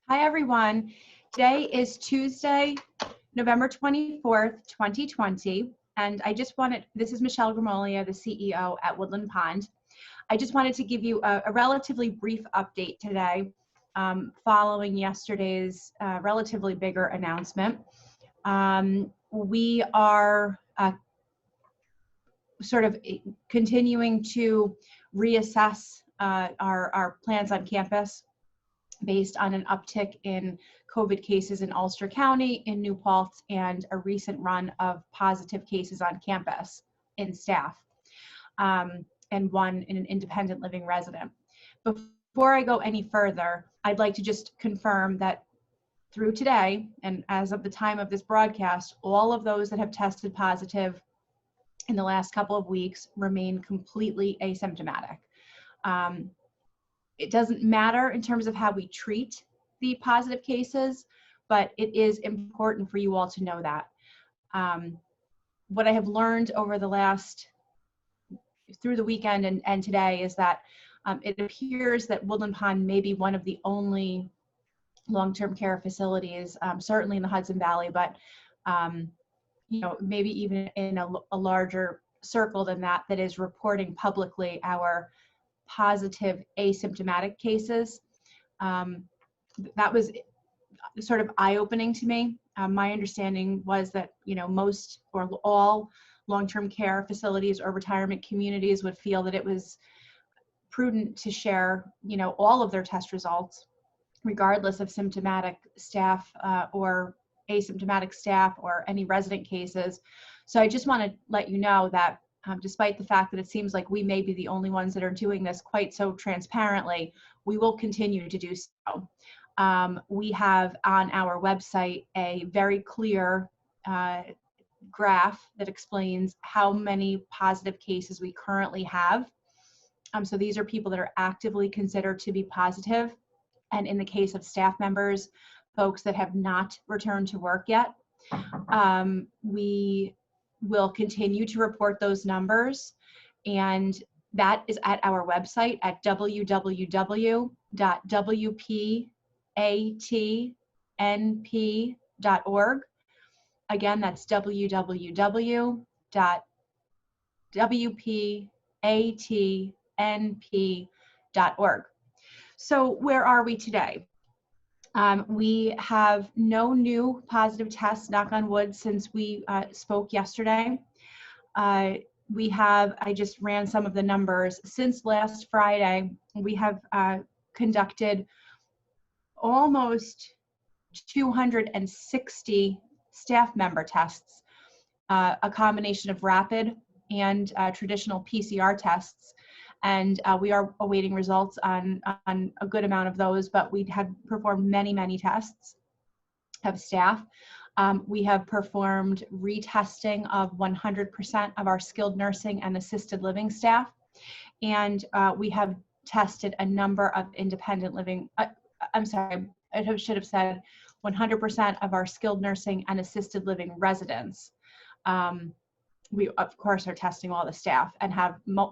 Hi, everyone. Today is Tuesday, November 24th, 2020. And this is Michelle Grimolia, the CEO at Woodland Pond. I just wanted to give you a relatively brief update today following yesterday's relatively bigger announcement. We are sort of continuing to reassess our plans on campus based on an uptick in COVID cases in Ulster County, in New Paltz, and a recent run of positive cases on campus in staff, and one in an independent living resident. Before I go any further, I'd like to just confirm that through today, and as of the time of this broadcast, all of those that have tested positive in the last couple of weeks remain completely asymptomatic. It doesn't matter in terms of how we treat the positive cases, but it is important for you all to know that. What I have learned over through the weekend and today is that it appears that Woodland Pond may be one of the only long-term care facilities, certainly in the Hudson Valley, but maybe even in a larger circle than that is reporting publicly our positive asymptomatic cases. That was sort of eye-opening to me. My understanding was that most or all long-term care facilities or retirement communities would feel that it was prudent to share all of their test results, regardless of symptomatic staff or asymptomatic staff or any resident cases. So I just want to let you know that despite the fact that it seems like we may be the only ones that are doing this quite so transparently, we will continue to do so. We have on our website a very clear graph that explains how many positive cases we currently have. So these are people that are actively considered to be positive. And in the case of staff members, folks that have not returned to work yet, we will continue to report those numbers, and that is at our website at www.wpatnp.org. Again, that's www.wpatnp.org. So where are we today? We have no new positive tests, knock on wood, since we spoke yesterday. I just ran some of the numbers. Since last Friday, we have conducted almost 260 staff member tests, a combination of rapid and traditional PCR tests. And we are awaiting results on a good amount of those, but we have performed many tests of staff. We have performed retesting of 100% of our skilled nursing and assisted living staff. And we have tested a number of independent living, I should have said 100% of our skilled nursing and assisted living residents. We, of course, are testing all the staff, and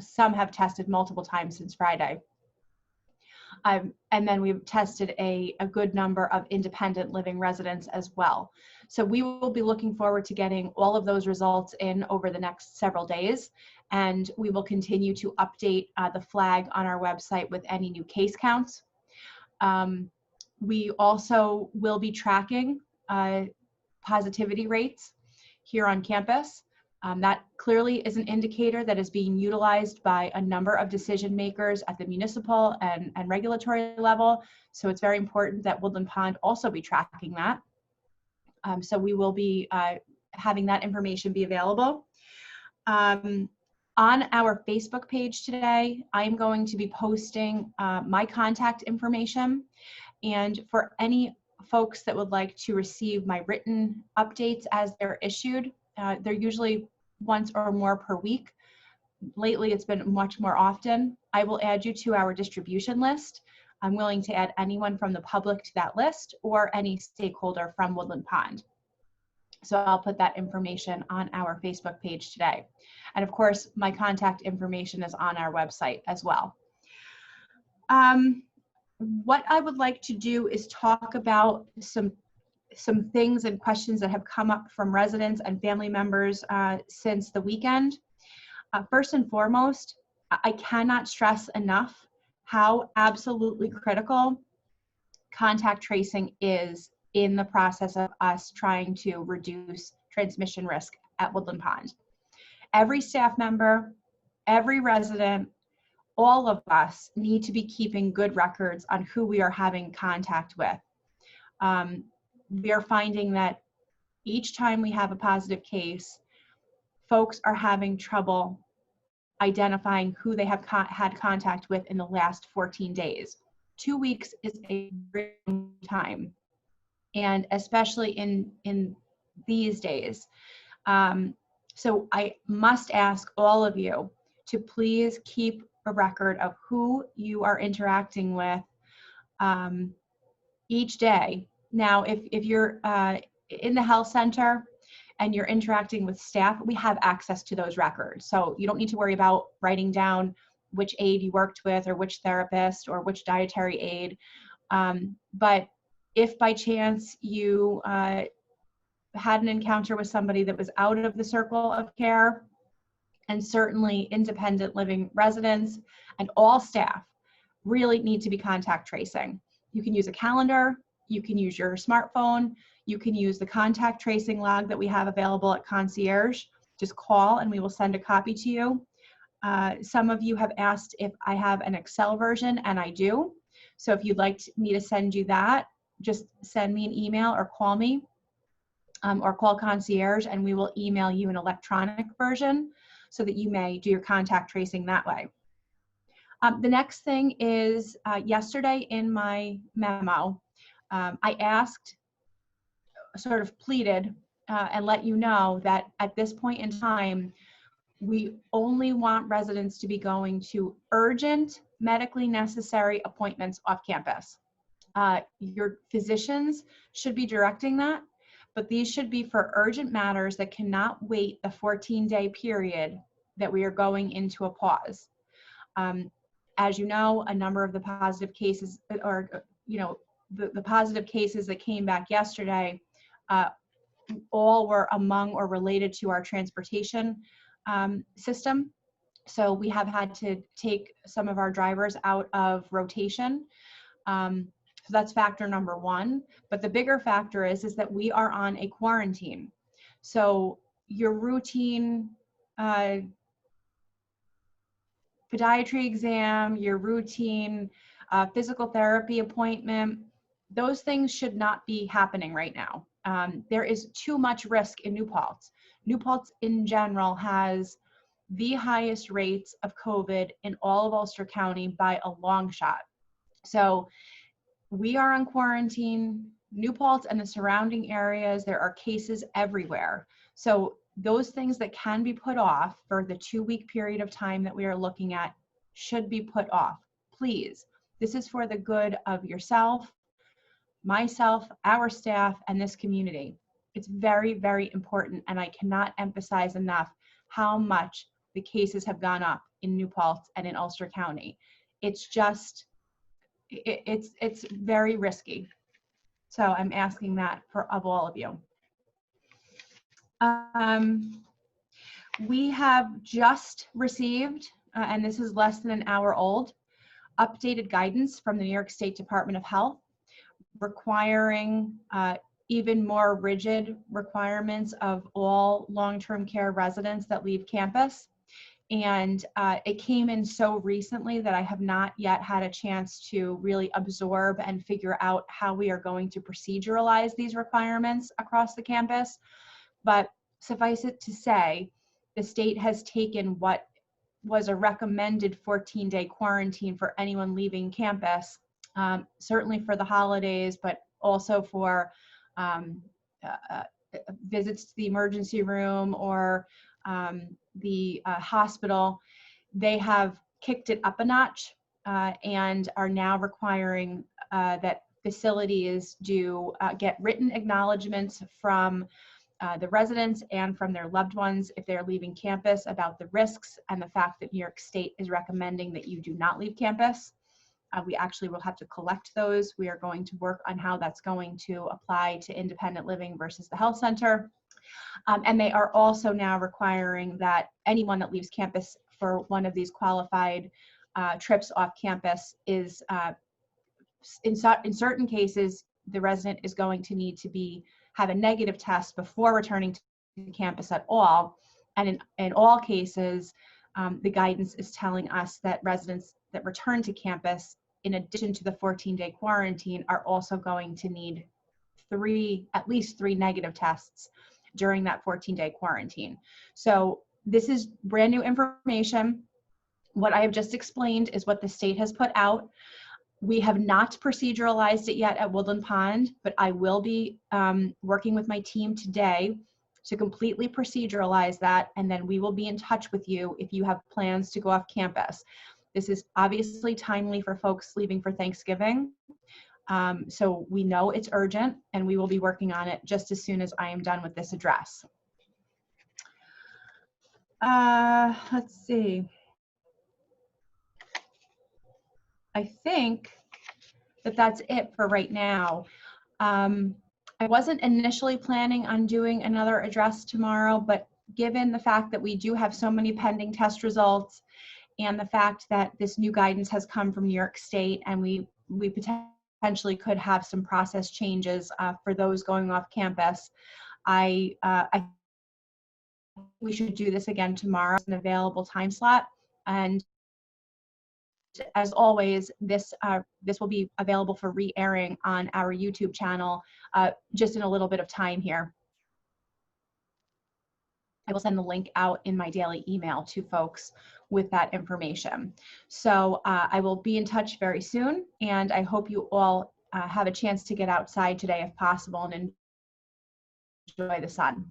some have tested multiple times since Friday. And then we've tested a good number of independent living residents as well. So we will be looking forward to getting all of those results in over the next several days, and we will continue to update the flag on our website with any new case counts. We also will be tracking positivity rates here on campus. That clearly is an indicator that is being utilized by a number of decision makers at the municipal and regulatory level. So it's very important that Woodland Pond also be tracking that. So we will be having that information be available. On our Facebook page today, I'm going to be posting my contact information. And for any folks that would like to receive my written updates as they're issued, they're usually once or more per week. Lately, it's been much more often. I will add you to our distribution list. I'm willing to add anyone from the public to that list or any stakeholder from Woodland Pond. So I'll put that information on our Facebook page today. And of course, my contact information is on our website as well. what I would like to do is talk about some things and questions that have come up from residents and family members since the weekend. First and foremost, I cannot stress enough how absolutely critical contact tracing is in the process of us trying to reduce transmission risk at Woodland Pond. Every staff member, every resident, all of us need to be keeping good records on who we are having contact with. We are finding that each time we have a positive case, folks are having trouble identifying who they have had contact with in the last 14 days. 2 weeks is a very long time, and especially in these days. So I must ask all of you to please keep a record of who you are interacting with each day. Now, if you're in the health center and you're interacting with staff, we have access to those records. So you don't need to worry about writing down which aide you worked with or which therapist or which dietary aide. But if by chance you had an encounter with somebody that was out of the circle of care, and certainly independent living residents and all staff really need to be contact tracing. You can use a calendar, you can use your smartphone, you can use the contact tracing log that we have available at Concierge. Just call and we will send a copy to you. Some of you have asked if I have an Excel version, and I do. So if you'd like me to send you that, just send me an email or call me, or call Concierge, and we will email you an electronic version so that you may do your contact tracing that way. The next thing is, yesterday in my memo, I asked, sort of pleaded, and let you know that at this point in time, we only want residents to be going to urgent, medically necessary appointments off campus. Your physicians should be directing that, but these should be for urgent matters that cannot wait the 14-day period that we are going into a pause. As you know, a number of the positive cases, or the positive cases that came back yesterday, all were among or related to our transportation system. So we have had to take some of our drivers out of rotation. So that's factor number one. But the bigger factor is that we are on a quarantine. So your routine podiatry exam, your routine physical therapy appointment, those things should not be happening right now. There is too much risk in New Paltz. New Paltz in general has the highest rates of COVID in all of Ulster County by a long shot. So we are on quarantine. New Paltz and the surrounding areas, there are cases everywhere. So those things that can be put off for the 2-week period of time that we are looking at should be put off. Please, this is for the good of yourself, myself, our staff, and this community. It's very, very important, and I cannot emphasize enough how much the cases have gone up in New Paltz and in Ulster County. It's just, it's very risky. So I'm asking that of all of you. We have just received, and this is less than an hour old, updated guidance from the New York State Department of Health requiring even more rigid requirements of all long-term care residents that leave campus. And it came in so recently that I have not yet had a chance to really absorb and figure out how we are going to proceduralize these requirements across the campus. But suffice it to say, the state has taken what was a recommended 14-day quarantine for anyone leaving campus, certainly for the holidays, but also for visits to the emergency room or the hospital. They have kicked it up a notch and are now requiring that facilities do get written acknowledgments from the residents and from their loved ones if they're leaving campus about the risks and the fact that New York State is recommending that you do not leave campus. we actually will have to collect those. We are going to work on how that's going to apply to independent living versus the health center. And they are also now requiring that anyone that leaves campus for one of these qualified trips off campus is, in certain cases, the resident is going to need to have a negative test before returning to campus at all. And in all cases, the guidance is telling us that residents that return to campus, in addition to the 14-day quarantine, are also going to need at least three negative tests during that 14-day quarantine. So this is brand new information. What I have just explained is what the state has put out. We have not proceduralized it yet at Woodland Pond, but I will be working with my team today to completely proceduralize that, and then we will be in touch with you if you have plans to go off campus. This is obviously timely for folks leaving for Thanksgiving. So we know it's urgent, and we will be working on it just as soon as I am done with this address. Let's see. I think that that's it for right now. I wasn't initially planning on doing another address tomorrow, but given the fact that we do have so many pending test results and the fact that this new guidance has come from New York State, and we potentially could have some process changes for those going off campus, I we should do this again tomorrow. It's an available time slot, and as always, this will be available for re-airing on our YouTube channel just in a little bit of time here. I will send the link out in my daily email to folks with that information. So I will be in touch very soon, and I hope you all have a chance to get outside today if possible and enjoy the sun.